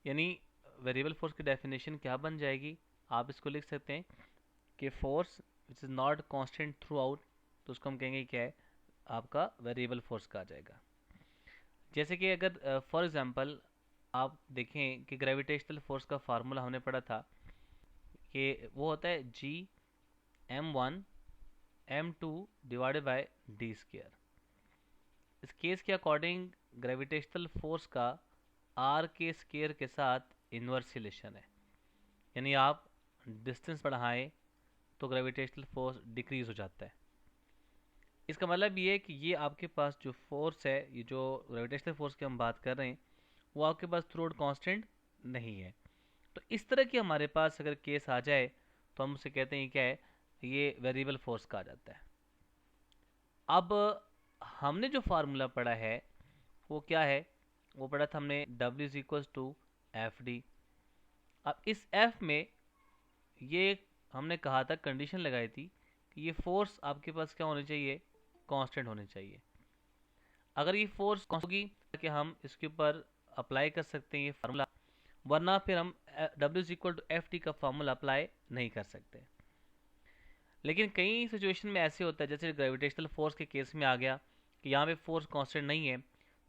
यानी variable force की definition क्या बन जाएगी, आप इसको लिख सकते हैं कि force which is not constant through out, तो उसको हम कहेंगे क्या है, आपका वेरिएबल फोर्स का आ जाएगा। जैसे कि अगर फॉर एग्जांपल आप देखें कि ग्रेविटेशनल फोर्स का फार्मूला हमने पढ़ा था कि वो होता है G m1 m2 divided by D square. इस केस के अकॉर्डिंग ग्रेविटेशनल फोर्स का आर के स्क्वायर के साथ इन्वर्स रिलेशन है, यानी आप डिस्टेंस बढ़ाएं तो ग्रेविटेशनल फोर्स डिक्रीज हो जाता है। इसका मतलब ये है कि ये आपके पास जो फोर्स है, ये जो ग्रेविटेशनल फोर्स की हम बात कर रहे हैं, वो आपके पास थ्रू आउट कांस्टेंट नहीं है। तो इस तरह की हमारे पास अगर केस आ जाए तो हम उसे कहते हैं क्या है, ये वेरिएबल फोर्स का आ जाता है। अब हमने जो फार्मूला पढ़ा है वो क्या है, वो पढ़ा था हमने W is equal to F D. अब इस F में ये हमने कहा था, कंडीशन लगाई थी कि ये फोर्स आपके पास क्या होनी चाहिए, कांस्टेंट होनी चाहिए। अगर ये फोर्स होगी कि हम इसके ऊपर अप्लाई कर सकते हैं ये फार्मूला, वरना फिर हम W is equal to F T का फार्मूला अप्लाई नहीं कर सकते। लेकिन कई सिचुएशन में ऐसे होता है, जैसे ग्रेविटेशनल फोर्स के केस में आ गया कि यहाँ पे फोर्स कांस्टेंट नहीं है,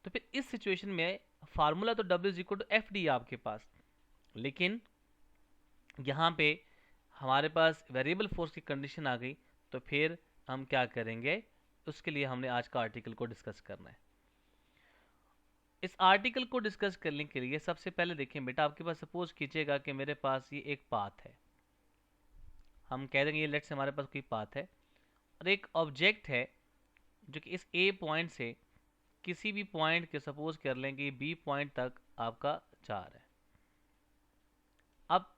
तो फिर इस सिचुएशन में फार्मूला तो W is equal to F D है आपके पास, लेकिन यहाँ पे हमारे पास वेरिएबल फोर्स की कंडीशन आ गई, तो फिर हम क्या करेंगे, उसके लिए हमने आज का आर्टिकल को डिस्कस करना है। इस आर्टिकल को डिस्कस करने के लिए सबसे पहले देखें बेटा, आपके पास सपोज कीजिएगा कि मेरे पास ये एक पाथ है, हम कह देंगे ये लेट्स से हमारे पास कोई पाथ है और एक ऑब्जेक्ट है जो कि इस ए पॉइंट से किसी भी पॉइंट के सपोज कर लें कि बी पॉइंट तक आपका जा रहा है। अब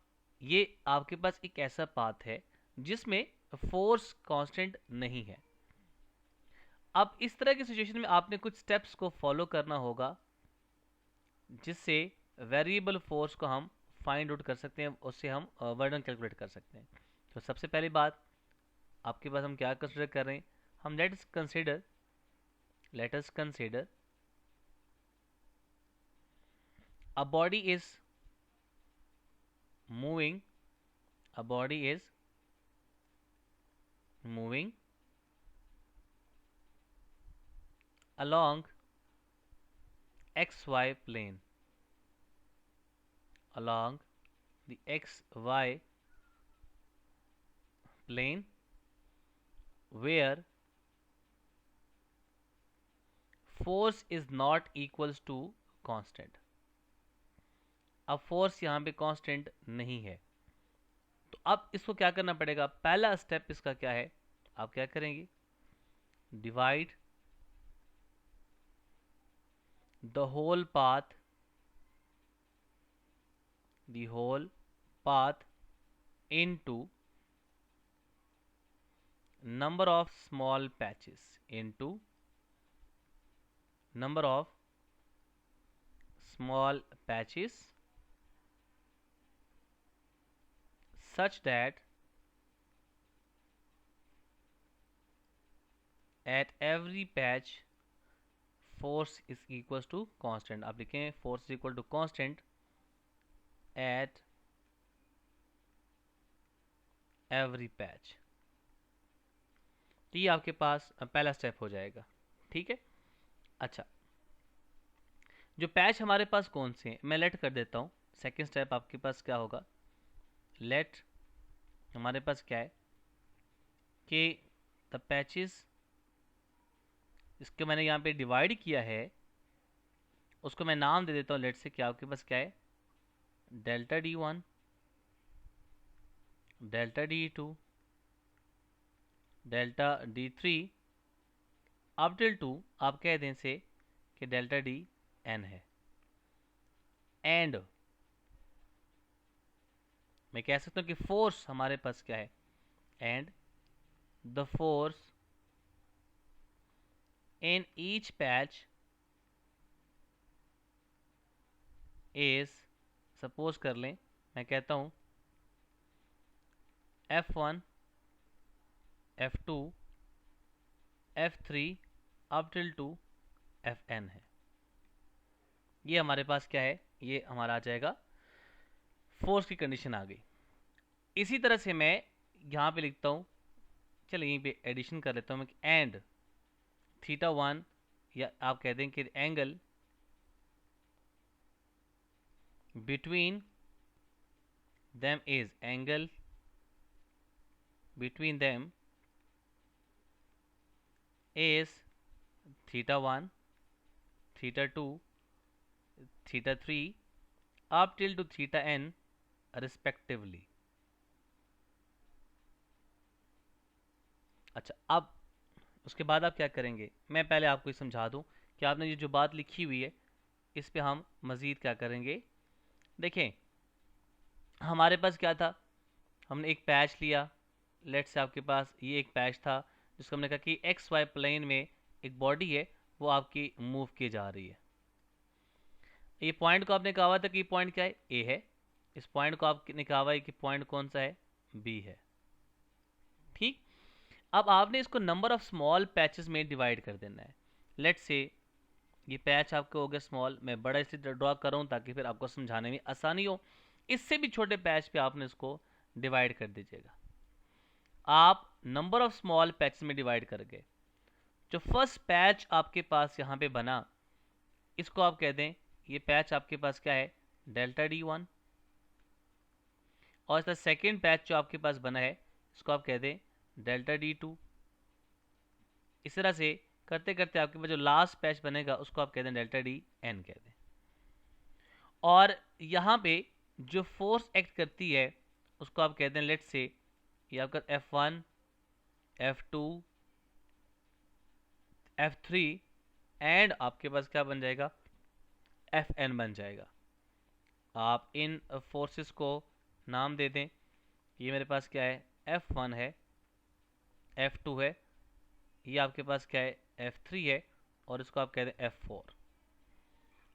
ये आपके पास एक ऐसा पाथ है जिसमें फोर्स कांस्टेंट नहीं है। अब इस तरह की सिचुएशन में आपने कुछ स्टेप्स को फॉलो करना होगा जिससे वेरिएबल फोर्स को हम फाइंड आउट कर सकते हैं, उससे हम वर्डन कैलकुलेट कर सकते हैं। तो सबसे पहली बात आपके पास हम क्या कंसिडर कर रहे हैं, हम let us consider a body is moving a body is moving along xy plane, along the xy plane where force is not equals to constant। अब फोर्स यहाँ पे कांस्टेंट नहीं है, तो अब इसको क्या करना पड़ेगा, पहला स्टेप इसका क्या है, आप क्या करेंगे, divide the whole path into number of small patches, into number of small patches such that at every patch force is equals to constant। आप लिखें force is equal to constant at every patch। तो ये आपके पास पहला step हो जाएगा, ठीक है। अच्छा, जो पैच हमारे पास कौन से हैं मैं लेट कर देता हूँ। सेकेंड स्टेप आपके पास क्या होगा, लेट हमारे पास क्या है कि द पैचेस, इसको मैंने यहाँ पे डिवाइड किया है, उसको मैं नाम दे देता हूँ लेट से, क्या आपके पास क्या है, delta D1, delta D2, delta D3 up till 2, आप कह दें से कि डेल्टा DN है। एंड मैं कह सकता हूँ कि फोर्स हमारे पास क्या है, and the force in each patch is, suppose कर लें मैं कहता हूँ F1, F2, F3 up till 2 Fn है। ये हमारे पास क्या है, ये हमारा आ जाएगा फोर्स की कंडीशन आ गई। इसी तरह से मैं यहाँ पे लिखता हूँ, चलिए यहीं पे एडिशन कर लेता हूँ मैं, एंड थीटा 1, या आप कह दें कि angle between them is angle between them is theta 1, theta 2, theta 3 up till to theta n respectively। अच्छा, अब उसके बाद आप क्या करेंगे, मैं पहले आपको ये समझा दूं कि आपने ये जो बात लिखी हुई है इस पे हम मज़ीद क्या करेंगे। देखें, हमारे पास क्या था, हमने एक पैच लिया, लेट्स से आपके पास ये एक पैच था जिसको हमने कहा कि एक्स वाई प्लेन में एक बॉडी है वो आपकी मूव की जा रही है। ये पॉइंट को आपने कहा हुआ था कि पॉइंट क्या है, ए है। इस पॉइंट को आपने कहा हुआ है कि पॉइंट कौन सा है, बी है। ठीक, अब आपने इसको नंबर ऑफ स्मॉल पैचेस में डिवाइड कर देना है। लेट्स से ये पैच आपका हो गया स्मॉल, मैं बड़ा इसलिए ड्रॉ कर रहा हूँ ताकि फिर आपको समझाने में आसानी हो। इससे भी छोटे पैच पे आपने इसको डिवाइड कर दीजिएगा। आप नंबर ऑफ स्मॉल पैचेस में डिवाइड कर गए। जो फर्स्ट पैच आपके पास यहाँ पे बना, इसको आप कह दें, ये पैच आपके पास क्या है, डेल्टा D1। और इसका सेकेंड पैच जो आपके पास बना है इसको आप कह दें डेल्टा D2। इस तरह से करते करते आपके पास जो लास्ट पैच बनेगा उसको आप कह दें डेल्टा DN कह दें। और यहाँ पे जो फोर्स एक्ट करती है उसको आप कहते हैं, लेट्स से ये आपका F1, F2, F3 एंड आपके पास क्या बन जाएगा, Fn बन जाएगा। आप इन फोर्सेस को नाम दे दें। ये मेरे पास क्या है, F1 है, F2 है, ये आपके पास क्या है, F3 है, और इसको आप कहते हैं F4।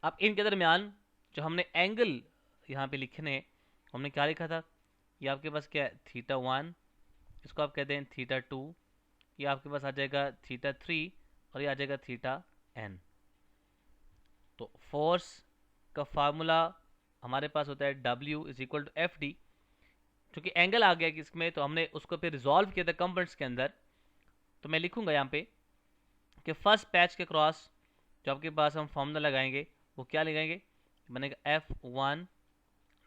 अब इनके दरमियान जो हमने एंगल यहाँ पे लिखने हैं, हमने क्या लिखा था, ये आपके पास क्या है, थीटा 1, इसको आप कहते हैं थीटा 2, ये आपके पास आ जाएगा थीटा 3, और ये आ जाएगा थीटा n। तो फोर्स का फार्मूला हमारे पास होता है W is equal to F D. क्योंकि एंगल आ गया इसमें तो हमने उसको फिर रिजॉल्व किया था कंपोनेंट्स के अंदर। तो मैं लिखूंगा यहाँ पे कि फर्स्ट पैच के क्रॉस जो आपके पास हम फार्मूला लगाएंगे वो क्या लगाएंगे, बनेगा F1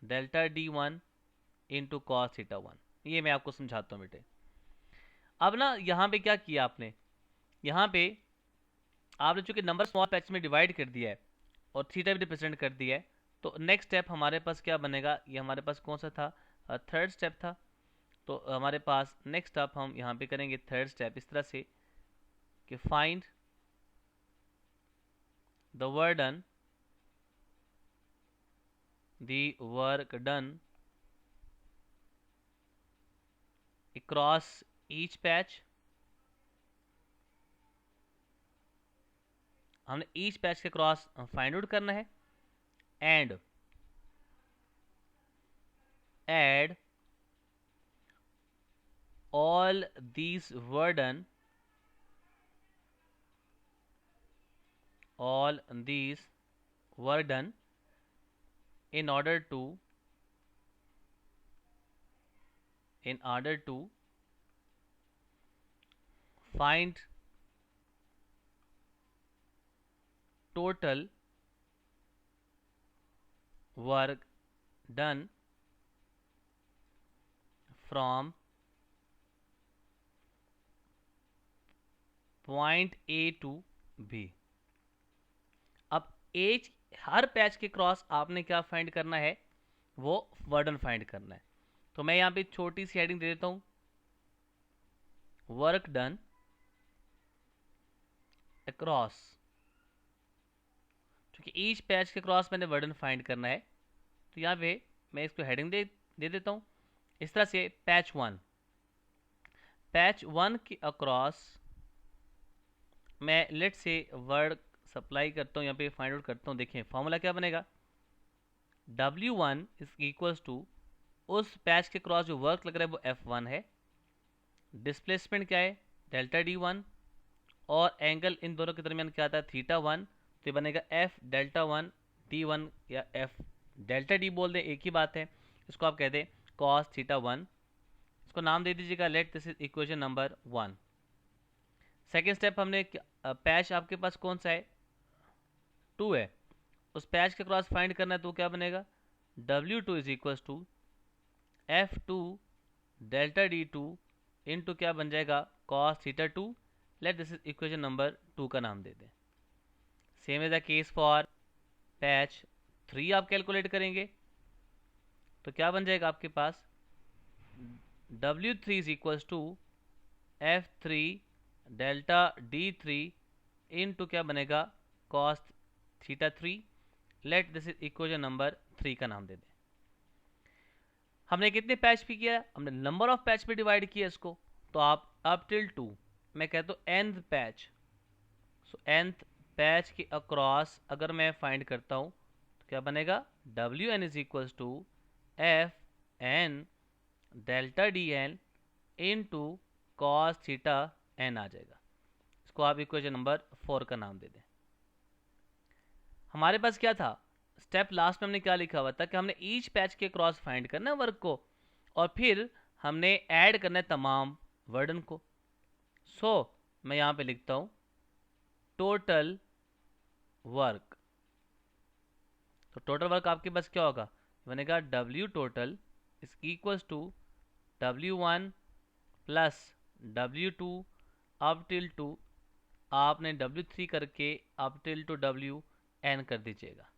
delta D1 into cos theta 1। ये मैं आपको समझाता हूँ बेटे। अब ना यहाँ पे क्या किया आपने, यहाँ पे आपने चूंकि नंबर स्मॉल पैच में डिवाइड कर दिया है और थीटा भी रिप्रेजेंट कर दिया है, तो नेक्स्ट स्टेप हमारे पास क्या बनेगा, ये हमारे पास कौन सा था, थर्ड स्टेप था। तो हमारे पास नेक्स्ट स्टेप हम यहाँ पे करेंगे थर्ड स्टेप इस तरह से कि find the work done across each patch. हमने ईच पैच के क्रॉस फाइंड आउट करना है and add all these were done in order to find total work done from point A to B. अब एच हर पैच के cross आपने क्या फाइंड करना है, वो वर्डन फाइंड करना है। तो मैं यहाँ पे छोटी सी हेडिंग दे देता हूँ, वर्क डन अक्रॉस। क्योंकि ईच पैच के क्रॉस मैंने वर्डन फाइंड करना है, तो यहाँ पे मैं इसको हेडिंग दे देता हूँ इस तरह से, पैच वन के अक्रॉस मैं लेट से वर्ड सप्लाई करता हूँ, यहाँ पे फाइंड आउट करता हूँ। देखें फॉर्मूला क्या बनेगा, W1 इज इक्वल्स टू उस पैच के क्रॉस जो वर्क लग रहा है वो F1 है, डिस्प्लेसमेंट क्या है डेल्टा D1, और एंगल इन दोनों के दरमियान क्या आता है थीटा 1। तो ये बनेगा F डेल्टा 1 D1 या F डेल्टा D बोल दें एक ही बात है। इसको आप कह दें कॉस थीटा 1, इसको नाम दे दीजिएगा late this is equation number 1। Second step हमने पैच आपके पास कौन सा है, 2 है, उस पैच के क्रॉस फाइंड करना है, तो क्या बनेगा W2 is equal to F2 delta D2 into क्या बन जाएगा cos theta 2, let this is equation number 2 का नाम दे दें। Same is the case for patch 3 आप कैलकुलेट करेंगे तो क्या बन जाएगा आपके पास W3 is equal to F3 delta D3 into क्या बनेगा cos theta 3, let this is equation number 3 का नाम दे दें। हमने कितने पैच पे किया, हमने नंबर ऑफ पैच पे डिवाइड किया इसको, तो आप अप टिल 2, मैं कहता हूँ nth patch, so nth patch के अक्रॉस अगर मैं फाइंड करता हूँ तो क्या बनेगा Wn is equal to F N delta D N into cos theta N आ जाएगा। इसको आप इक्वेशन नंबर 4 का नाम दे दें। हमारे पास क्या था, स्टेप लास्ट में हमने क्या लिखा हुआ था कि हमने ईच पैच के क्रॉस फाइंड करना है वर्क को, और फिर हमने ऐड करना है तमाम वर्डन को। सो मैं यहाँ पे लिखता हूँ टोटल वर्क, तो टोटल वर्क आपके पास क्या होगा, बनेगा W total is equals to W1 plus W2 up till two, आपने W3 करके अप टिल टू WN कर दीजिएगा।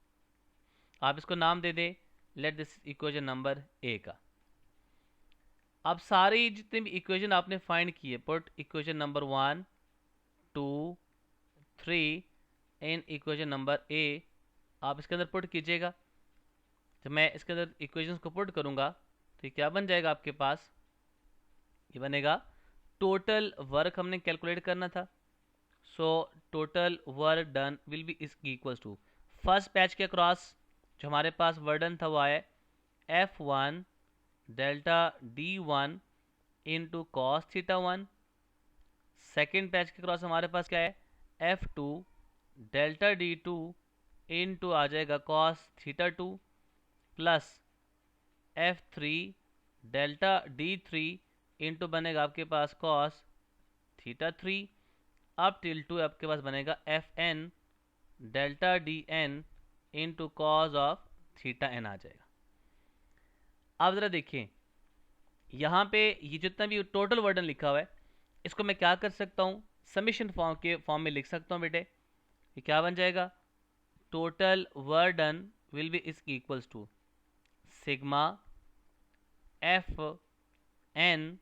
आप इसको नाम दे दें let this equation number A का। अब सारी जितने भी इक्वेशन आपने फाइंड किए, put equation number 1 2 3 in equation number A, आप इसके अंदर पुट कीजिएगा। जब मैं इसके अंदर इक्वेशंस को पुट करूंगा तो क्या बन जाएगा आपके पास, ये बनेगा टोटल वर्क हमने कैलकुलेट करना था, so total work done will be is equal to first patch के क्रॉस जो हमारे पास वर्डन था वो आया F1 delta D1 into cos theta 1। Second patch के क्रॉस हमारे पास क्या है F2 डेल्टा D2 इंटू आ जाएगा cos theta 2 plus F3 delta D3 into बनेगा आपके पास कॉस थीटा 3 अप टिल 2 आपके पास बनेगा Fn delta Dn into cos of theta n आ जाएगा। अब जरा देखिए यहाँ पे ये जितना भी टोटल वर्डन लिखा हुआ है इसको मैं क्या कर सकता हूँ, समीशन फॉर्म के फॉर्म में लिख सकता हूँ बेटे। ये क्या बन जाएगा, total work done will be is equals to sigma F N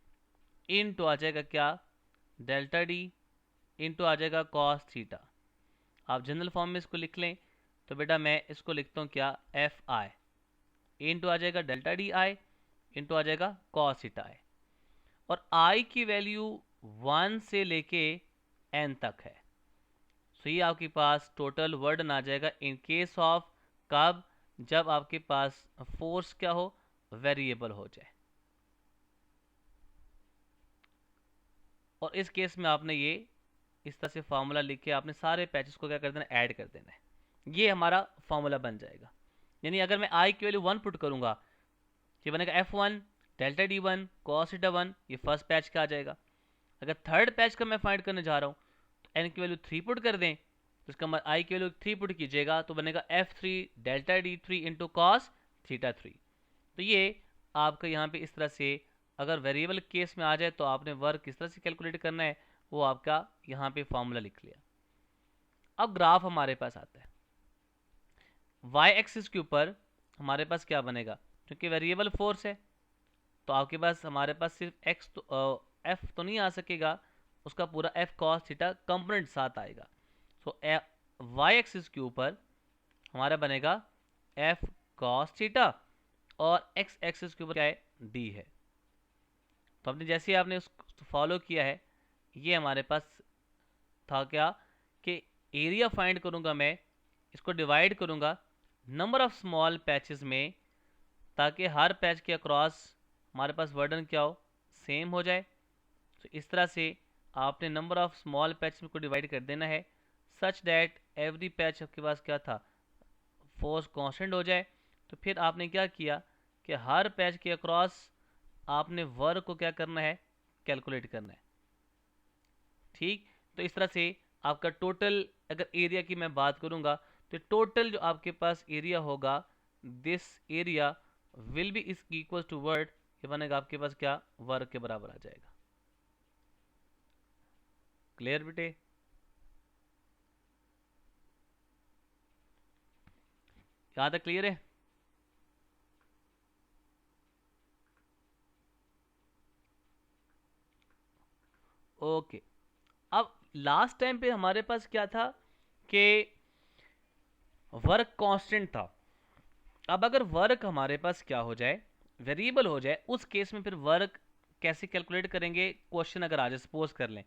into आ जाएगा क्या डेल्टा डी इंटू आ जाएगा कॉस थीटा। आप जनरल फॉर्म में इसको लिख लें तो बेटा मैं इसको लिखता हूँ क्या एफ आई इंटू आ जाएगा डेल्टा डी आई इंटू आ जाएगा कॉस थीटा आई, और आई की वैल्यू 1 से लेके n तक है। सो ये आपके पास टोटल वर्डन आ जाएगा इन केस ऑफ कब, जब आपके पास फोर्स क्या हो, वेरिएबल हो जाए। और इस केस में आपने ये इस तरह से फार्मूला लिख के आपने सारे पैचेस को क्या कर देना, ऐड कर देना है, ये हमारा फार्मूला बन जाएगा। यानी अगर मैं आई की वैल्यू 1 पुट करूंगा ये बनेगा F1 delta D1 cos theta 1, ये फर्स्ट पैच का आ जाएगा। अगर थर्ड पैच का मैं फाइंड करने जा रहा हूँ तो n की वैल्यू 3 पुट कर दें, तो इसका मतलब आई की वैल्यू 3 पुट कीजिएगा तो बनेगा F3 delta D3 into cos theta 3। तो ये आपका यहाँ पे इस तरह से अगर वेरिएबल केस में आ जाए तो आपने वर्क किस तरह से कैलकुलेट करना है वो आपका यहाँ पे फॉर्मूला लिख लिया। अब ग्राफ हमारे पास आता है, y एक्सिस के ऊपर हमारे पास क्या बनेगा, क्योंकि वेरिएबल फोर्स है तो आपके पास हमारे पास सिर्फ x तो f तो नहीं आ सकेगा, उसका पूरा f cos थीटा कंपोनेंट साथ आएगा। सो y एक्सिस के ऊपर हमारा बनेगा f cos थीटा और x एक्सिस के ऊपर क्या है d है। तो आपने जैसे ही आपने उसको फॉलो किया है ये हमारे पास था क्या कि एरिया फाइंड करूंगा मैं, इसको डिवाइड करूंगा नंबर ऑफ स्मॉल पैचेस में ताकि हर पैच के अक्रॉस हमारे पास वर्डन क्या हो, सेम हो जाए। तो इस तरह से आपने नंबर ऑफ स्मॉल पैचेस को डिवाइड कर देना है सच दैट एवरी पैच आपके पास क्या था, फोर्स कांस्टेंट हो जाए। तो फिर आपने क्या किया कि हर पैच के अक्रॉस आपने वर्क को क्या करना है, कैलकुलेट करना है। ठीक, तो इस तरह से आपका टोटल, अगर एरिया की मैं बात करूंगा तो टोटल जो आपके पास एरिया होगा, this area will be is equal to word, ये बनेगा आपके पास क्या, वर्क के बराबर आ जाएगा। क्लियर बेटे? यहां तक क्लियर है? ओके। अब लास्ट टाइम पे हमारे पास क्या था कि वर्क कांस्टेंट था। अब अगर वर्क हमारे पास क्या हो जाए, वेरिएबल हो जाए, उस केस में फिर वर्क कैसे कैलकुलेट करेंगे? क्वेश्चन अगर आ जाए, सपोज कर लें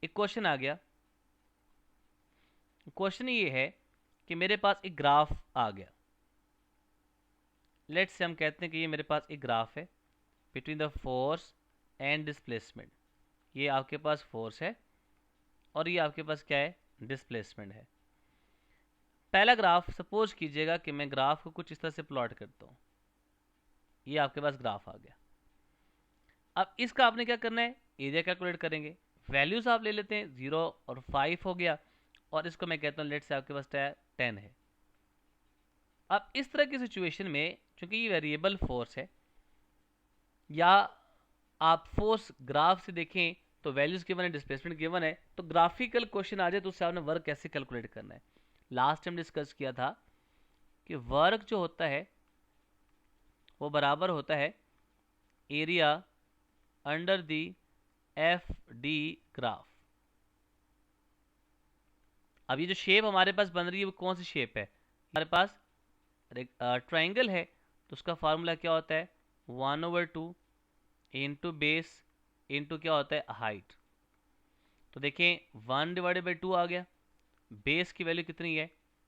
एक क्वेश्चन आ गया, क्वेश्चन ये है कि मेरे पास एक ग्राफ आ गया। लेट्स से हम कहते हैं कि ये मेरे पास एक ग्राफ है between the force and displacement. ये आपके पास फोर्स है और ये आपके पास क्या है, डिस्प्लेसमेंट है। पहला ग्राफ सपोज कीजिएगा कि मैं ग्राफ को कुछ इस तरह से प्लॉट करता हूँ। ये आपके पास ग्राफ आ गया। अब इसका आपने क्या करना है, एरिया कैलकुलेट करेंगे। वैल्यूज आप ले लेते हैं, 0 और 5 हो गया, और इसको मैं कहता हूँ लेट से आपके पास 10 है। अब इस तरह की सिचुएशन में चूंकि ये वेरिएबल फोर्स है, या आप फोर्स ग्राफ से देखें तो वैल्यूज गिवन है, डिस्प्लेसमेंट गिवन है, तो ग्राफिकल क्वेश्चन आ जाए तो उससे आपने वर्क कैसे कैलकुलेट करना है। लास्ट टाइम डिस्कस किया था कि वर्क जो होता है वो बराबर होता है area under the F D graph. अब ये जो शेप हमारे पास बन रही है वो कौन सी शेप है, हमारे पास ट्राइंगल है, तो उसका फार्मूला क्या होता है, 1/2 इंटू बेस इंटू क्या होता है, हाइट। तो देखें 1/2 आ गया, बेस की वैल्यू कितनी है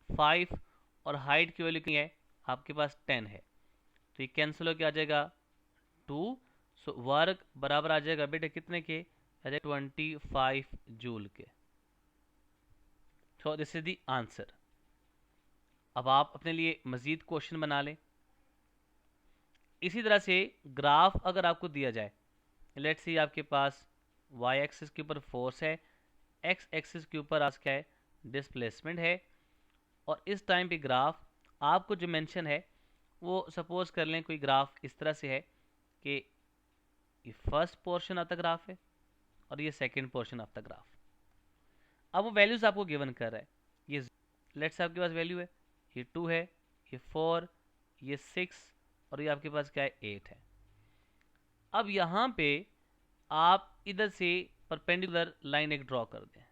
5, और हाइट की वैल्यू कितनी है आपके पास 10 है, तो ये कैंसिल होकर आ जाएगा 2। सो वर्क बराबर आ जाएगा बेटे कितने के, 25 जूल के। So this is the answer. अब आप अपने लिए मजीद क्वेश्चन बना लें। इसी तरह से ग्राफ अगर आपको दिया जाए, लेट्स सी आपके पास वाई एक्सिस के ऊपर फोर्स है, एक्स एक्सिस के ऊपर आज क्या है, डिस्प्लेसमेंट है, और इस टाइम पे ग्राफ आपको जो मेंशन है वो सपोज कर लें कोई ग्राफ इस तरह से है कि ये first portion of the graph है और ये second portion of the graph. अब वो वैल्यूज आपको गिवन कर रहा है, ये लेट्स आपके पास वैल्यू है, ये 2 है, ये 4, ये 6, और ये आपके पास क्या है, 8 है। अब यहाँ पे आप इधर से परपेंडिकुलर लाइन एक ड्रॉ कर दें,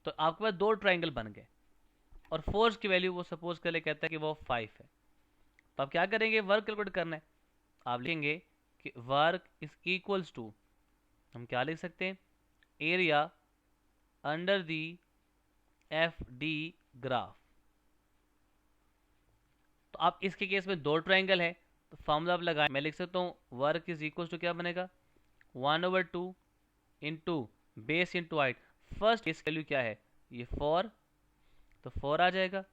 तो आपके पास 2 ट्राइंगल बन गए, और फोर्स की वैल्यू वो सपोज कर ले कहता है कि वो 5 है। तो आप क्या करेंगे, वर्क कैलकुलेट करना है। आप लिखेंगे कि वर्क इज इक्वल्स टू, हम क्या लिख सकते हैं, area under the F D graph. तो आप इसके केस में 2 ट्राइंगल है, तो फॉर्मूला आप लगाए, मैं लिख सकता हूँ वर्क इज इक्वल्स टू क्या बनेगा, 1/2 into base into height. First base value क्या है, ये 4, तो 4 आ जाएगा,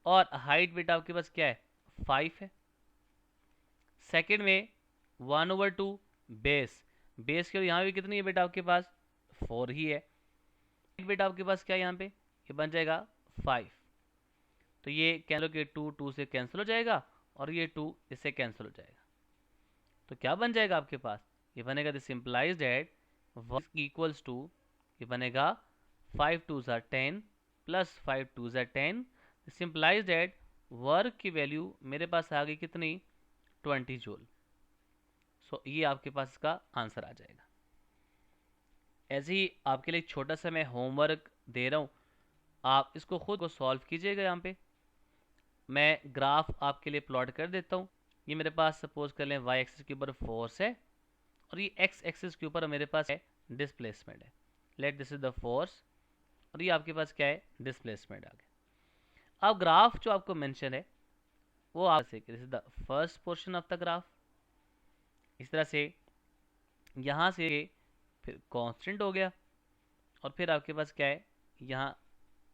और हाइट बेटा आपके पास क्या है, 5 है। सेकेंड में 1/2 बेस, बेस के यहाँ भी कितनी है बेटा आपके पास, 4 ही है। बेटा आपके पास क्या है यहाँ पे, ये बन जाएगा 5, तो ये कैंसिल के 2 से कैंसिल हो जाएगा, और ये 2 इससे कैंसिल हो जाएगा। तो क्या बन जाएगा आपके पास, ये बनेगा this implies that work equals to, ये बनेगा 5 2s are 10 plus 5 2s are 10। This implies that work की वैल्यू मेरे पास आ गई कितनी, 20 जूल। सो ये आपके पास इसका आंसर आ जाएगा। ऐसे ही आपके लिए छोटा सा मैं होमवर्क दे रहा हूँ, आप इसको खुद को सॉल्व कीजिएगा। यहाँ पे मैं ग्राफ आपके लिए प्लॉट कर देता हूँ। ये मेरे पास सपोज कर लें वाई एक्सिस के ऊपर फोर्स है, और ये एक्स एक्सिस के ऊपर मेरे पास है डिस्प्लेसमेंट है। Late this is the force, और ये आपके पास क्या है, डिस्प्लेसमेंट आ गया। अब ग्राफ जो आपको मेंशन है वो आप से, this is the first portion of the graph. इस तरह से यहाँ से फिर कांस्टेंट हो गया, और फिर आपके पास क्या है, यहाँ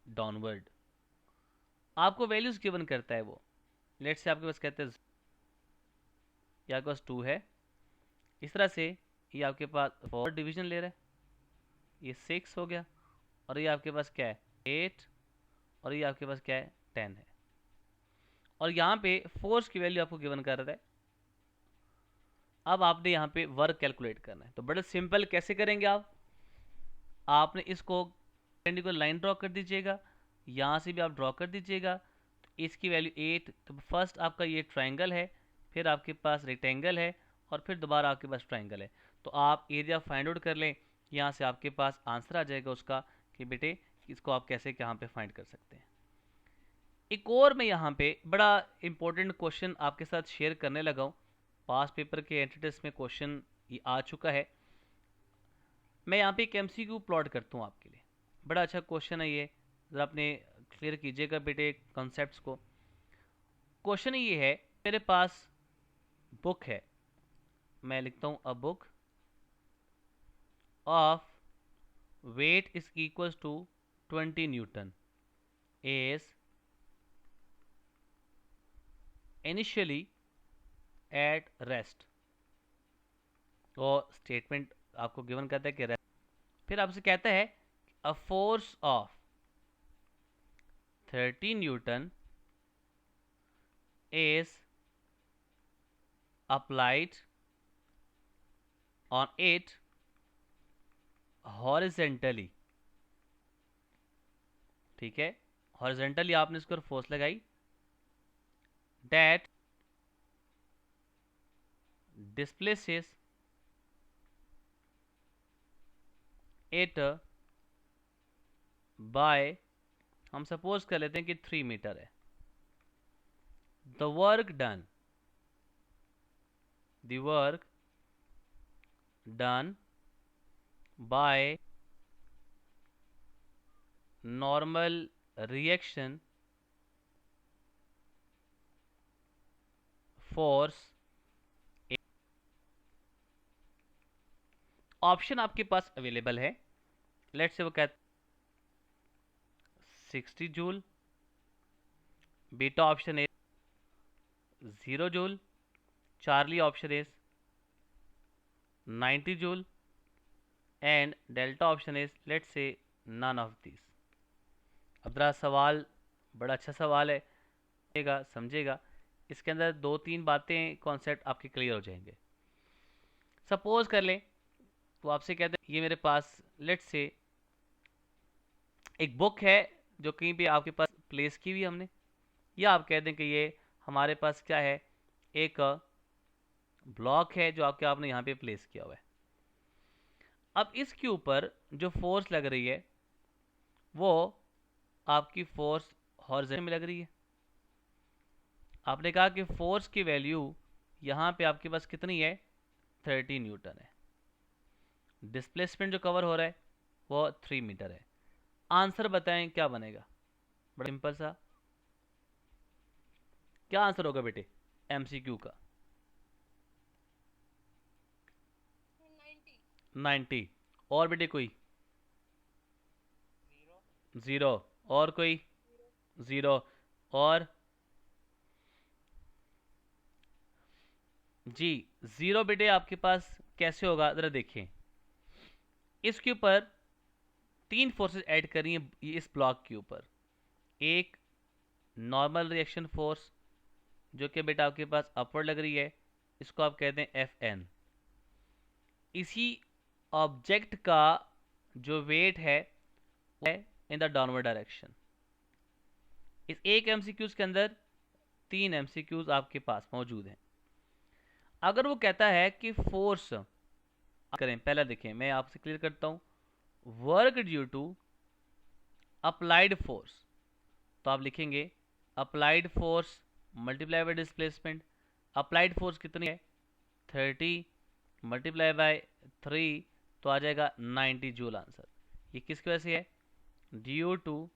डाउनवर्ड आपको वैल्यूज गिवन करता है वो। लेट से आपके पास कहते हैं ये आपके पास 2 है, इस तरह से ये आपके पास 4 डिवीजन ले रहा है, ये 6 हो गया, और ये आपके पास क्या है 8, और ये आपके पास क्या है 10 है, और यहाँ पे फोर्स की वैल्यू आपको गिवन कर रहा है। अब आपने यहाँ पे वर्क कैलकुलेट करना है, तो बड़े सिंपल कैसे करेंगे आपने इसको परपेंडिकुलर लाइन ड्रॉ कर दीजिएगा, यहाँ से भी आप ड्रॉ कर दीजिएगा, तो इसकी वैल्यू 8, तो फर्स्ट आपका ये ट्राइंगल है, फिर आपके पास रेक्टेंगल है, और फिर दोबारा आपके पास ट्राइंगल है, तो आप एरिया फाइंड आउट कर लें, यहाँ से आपके पास आंसर आ जाएगा उसका कि बेटे इसको आप कैसे कहाँ पे फाइंड कर सकते हैं। एक और मैं यहाँ पे बड़ा इंपॉर्टेंट क्वेश्चन आपके साथ शेयर करने लगा हूँ, पास पेपर के एंट्री टेस्ट में क्वेश्चन ये आ चुका है। मैं यहाँ पे एक एमसीक्यू प्लॉट करता हूँ आपके लिए, बड़ा अच्छा क्वेश्चन है ये, ज़रा आपने क्लियर कीजिएगा बेटे कॉन्सेप्ट्स को। क्वेश्चन ये है, मेरे पास बुक है, मैं लिखता हूँ a book of weight is equals to 20 Newton is initially at rest, और स्टेटमेंट आपको गिवन करता है कि rest, फिर आपसे कहता है a force of 30 Newton is applied on it horizontally, ठीक है, हॉरिजॉन्टली आपने इसको फोर्स लगाई, that displaces it by, हम सपोज कर लेते हैं कि 3 मीटर है, the work done by normal reaction force, option आपके पास अवेलेबल है, लेट्स से वो कहते 60 joule, beta option a 0 joule, Charlie option is 90 joule, and delta option is let's say none of this. अब जरा सवाल बड़ा अच्छा सवाल है, समझेगा, इसके अंदर 2-3 बातें कॉन्सेप्ट आपके क्लियर हो जाएंगे। सपोज कर लें तो आपसे कहते हैं ये मेरे पास लेट्स से एक बुक है जो कहीं पे आपके पास प्लेस की हुई हमने, या आप कह दें कि ये हमारे पास क्या है एक ब्लॉक है जो आपने यहाँ पे प्लेस किया हुआ है। अब इसके ऊपर जो फोर्स लग रही है वो आपकी फोर्स हॉरिजॉन्टल में लग रही है। आपने कहा कि फोर्स की वैल्यू यहाँ पे आपके पास कितनी है 30 न्यूटन है, डिस्प्लेसमेंट जो कवर हो रहा है वो 3 मीटर है। आंसर बताएं क्या बनेगा, बड़ा सिंपल सा, क्या आंसर होगा बेटे एमसीक्यू का 90, और बेटे कोई 0, और कोई 0, और जी 0 बेटे आपके पास कैसे होगा जरा देखिए, इसके ऊपर 3 फोर्सेस ऐड करी हैं इस ब्लॉक के ऊपर, एक नॉर्मल रिएक्शन फोर्स जो कि बेटा आपके पास अपवर्ड लग रही है, इसको आप कहते हैं एफ एन, इसी ऑब्जेक्ट का जो वेट है वो है इन द डाउनवर्ड डायरेक्शन। इस एक एमसीक्यूज के अंदर 3 एमसीक्यूज आपके पास मौजूद हैं। अगर वो कहता है कि फोर्स करें, पहला देखें मैं आपसे क्लियर करता हूं, work due to applied force, तो आप लिखेंगे applied force multiply by displacement. Applied force कितनी है 30 मल्टीप्लाई बाय 3, तो आ जाएगा 90 जूल आंसर। ये किसकी वजह से है, ड्यू टू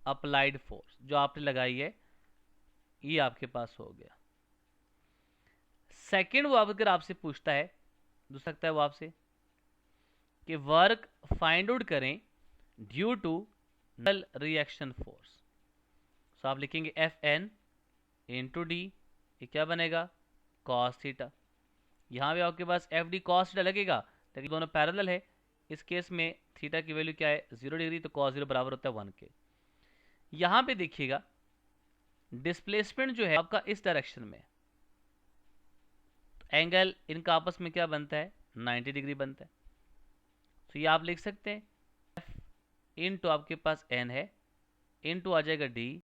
अप्लाइड फोर्स जो आपने लगाई है, ये आपके पास हो गया। सेकंड वो अगर आपसे पूछता है, हो सकता है वो आपसे कि वर्क फाइंड आउट करें ड्यू टू रिएक्शन फोर्स, तो आप लिखेंगे एफ एन इंटू डी, ये क्या बनेगा कॉस थीटा। यहाँ भी आपके पास एफ डी कॉस थीटा लगेगा, लेकिन दोनों पैरेलल है। इस केस में थीटा की वैल्यू क्या है 0 डिग्री, तो कॉस 0 बराबर होता है 1 के। यहाँ पे देखिएगा डिस्प्लेसमेंट जो है आपका इस डायरेक्शन में, तो एंगल इनका आपस में क्या बनता है 90 डिग्री बनता है। तो ये आप लिख सकते हैं एफ इंटू आपके पास एन है, इंटू आ जाएगा डी,